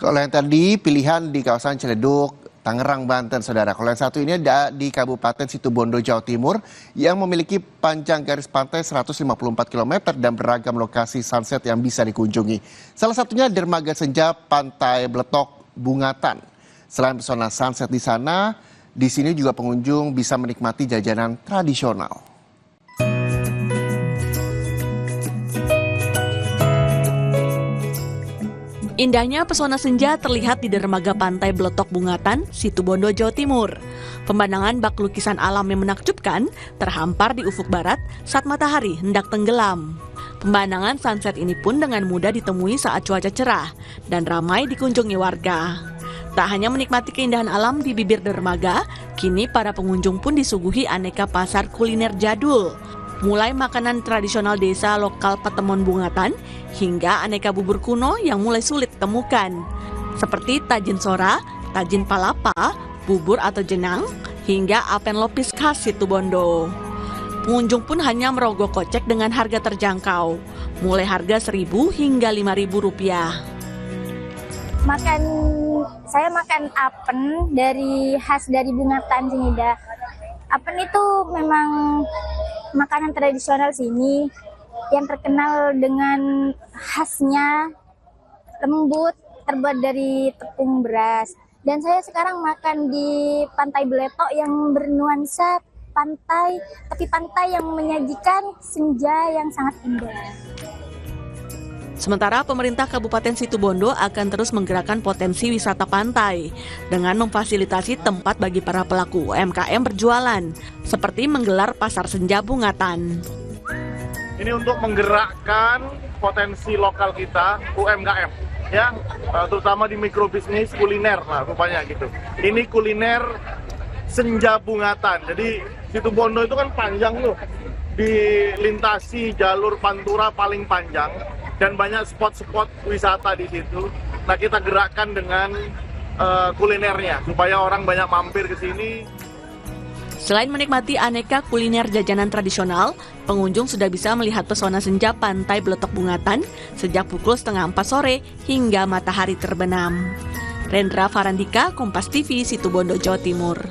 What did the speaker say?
Kalau yang tadi pilihan di kawasan Ciledug, Tangerang, Banten, saudara. Kalau yang satu ini ada di Kabupaten Situbondo, Jawa Timur, yang memiliki panjang garis pantai 154 km dan beragam lokasi sunset yang bisa dikunjungi. Salah satunya dermaga senja Pantai Bletok, Bungatan. Selain pesona sunset di sini juga pengunjung bisa menikmati jajanan tradisional. Indahnya pesona senja terlihat di dermaga Pantai Bletok Bungatan, Situbondo, Jawa Timur. Pemandangan bak lukisan alam yang menakjubkan terhampar di ufuk barat saat matahari hendak tenggelam. Pemandangan sunset ini pun dengan mudah ditemui saat cuaca cerah dan ramai dikunjungi warga. Tak hanya menikmati keindahan alam di bibir dermaga, kini para pengunjung pun disuguhi aneka pasar kuliner jadul. Mulai makanan tradisional desa lokal Patemon Bungatan hingga aneka bubur kuno yang mulai sulit ditemukan. Seperti tajin sora, tajin palapa, bubur atau jenang, hingga apen lopis khas Situbondo. Pengunjung pun hanya merogoh kocek dengan harga terjangkau, mulai harga Rp1.000 hingga Rp5.000. Saya makan apen khas dari Bungatan sini dah. Apen itu memang makanan tradisional sini yang terkenal dengan khasnya lembut, terbuat dari tepung beras. Dan saya sekarang makan di Pantai Bletok yang bernuansa pantai, tapi pantai yang menyajikan senja yang sangat indah. Sementara pemerintah Kabupaten Situbondo akan terus menggerakkan potensi wisata pantai dengan memfasilitasi tempat bagi para pelaku UMKM berjualan, seperti menggelar pasar senja Bungatan. Ini untuk menggerakkan potensi lokal kita, UMKM, ya, terutama di mikrobisnis kuliner, lah rupanya gitu. Ini kuliner senja Bungatan. Jadi Situbondo itu kan panjang loh, dilintasi jalur pantura paling panjang. Dan banyak spot-spot wisata di situ. Nah, kita gerakkan dengan kulinernya supaya orang banyak mampir ke sini. Selain menikmati aneka kuliner jajanan tradisional, pengunjung sudah bisa melihat pesona senja Pantai Bletok Bungatan sejak pukul 3:30 sore hingga matahari terbenam. Rendra Farandika, Kompas TV, Situbondo, Jawa Timur.